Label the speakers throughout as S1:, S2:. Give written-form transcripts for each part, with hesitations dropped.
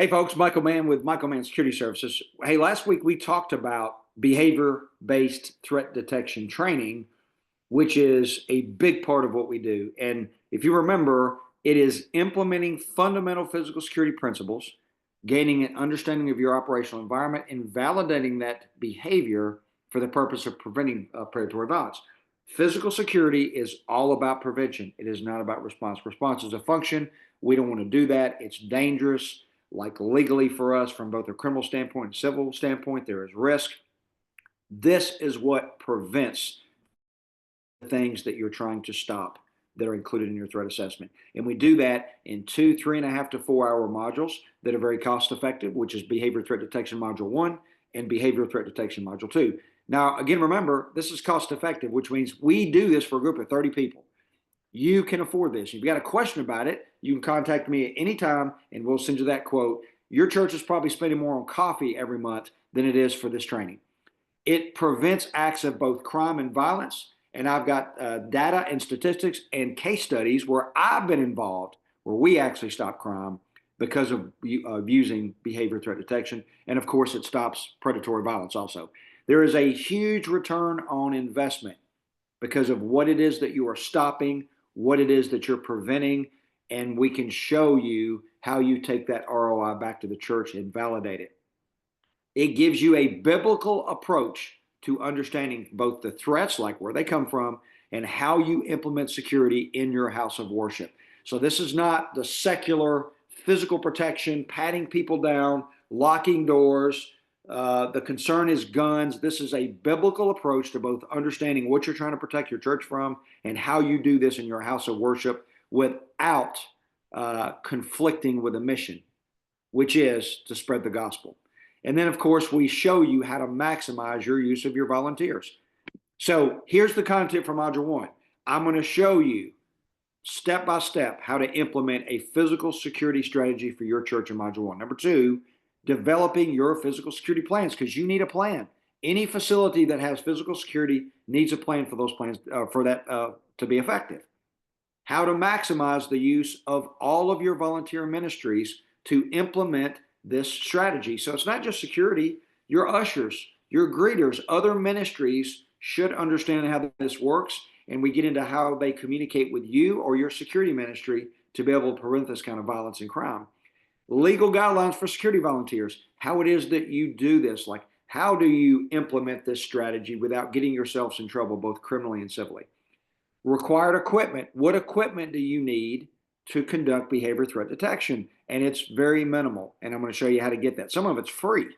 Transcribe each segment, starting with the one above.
S1: Hey folks, Michael Mann with Michael Mann Security Services. Hey, last week we talked about behavior-based threat detection training, which is a big part of what we do. And if you remember, it is implementing fundamental physical security principles, gaining an understanding of your operational environment, and validating that behavior for the purpose of preventing predatory violence. Physical security is all about prevention. It is not about response. Response is a function. We don't want to do that. It's dangerous, like legally for us from both a criminal standpoint and civil standpoint. There is risk. This is what prevents things that you're trying to stop that are included in your threat assessment. And we do that in 2, 3.5 to 4 hour modules that are very cost effective, which is Behavior Threat Detection Module 1 and Behavior Threat Detection Module 2. Now, again, remember, this is cost effective, which means we do this for a group of 30 people. You can afford this. If you've got a question about it, you can contact me at any time and we'll send you that quote. Your church is probably spending more on coffee every month than it is for this training. It prevents acts of both crime and violence. And I've got data and statistics and case studies where I've been involved, where we actually stop crime because of using behavior threat detection. And of course, it stops predatory violence also. There is a huge return on investment because of what it is that you are stopping, what it is that you're preventing, and we can show you how you take that ROI back to the church and validate it. It gives you a biblical approach to understanding both the threats, like where they come from, and how you implement security in your house of worship. So this is not the secular physical protection, patting people down, locking doors. The concern is guns. This is a biblical approach to both understanding what you're trying to protect your church from and how you do this in your house of worship without conflicting with a mission, which is to spread the gospel. And then, of course, we show you how to maximize your use of your volunteers. So here's the content for Module 1. I'm going to show you step by step how to implement a physical security strategy for your church in Module 1. Number 2, developing your physical security plans, because you need a plan. Any facility that has physical security needs a plan for those plans, for that to be effective. How to maximize the use of all of your volunteer ministries to implement this strategy. So it's not just security. Your ushers, your greeters, other ministries should understand how this works, and we get into how they communicate with you or your security ministry to be able to prevent this kind of violence and crime. Legal guidelines for security volunteers, how it is that you do this, like how do you implement this strategy without getting yourselves in trouble, both criminally and civilly. Required equipment, what equipment do you need to conduct behavior threat detection? And it's very minimal, and I'm going to show you how to get that. Some of it's free.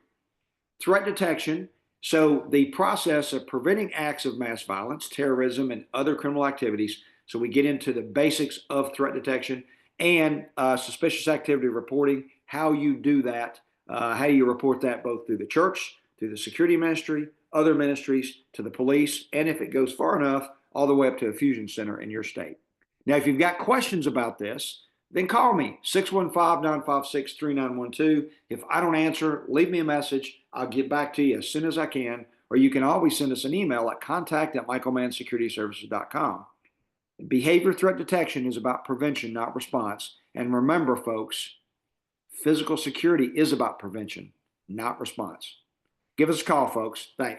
S1: Threat detection, so the process of preventing acts of mass violence, terrorism, and other criminal activities. So we get into the basics of threat detection and suspicious activity reporting, how you do that, how you report that both through the church, through the security ministry, other ministries, to the police, and if it goes far enough, all the way up to a fusion center in your state. Now, if you've got questions about this, then call me, 615-956-3912. If I don't answer, leave me a message. I'll get back to you as soon as I can. Or you can always send us an email at contact@michaelmannsecurityservices.com. Behavior threat detection is about prevention, not response. And remember, folks, physical security is about prevention, not response. Give us a call, folks. Thanks.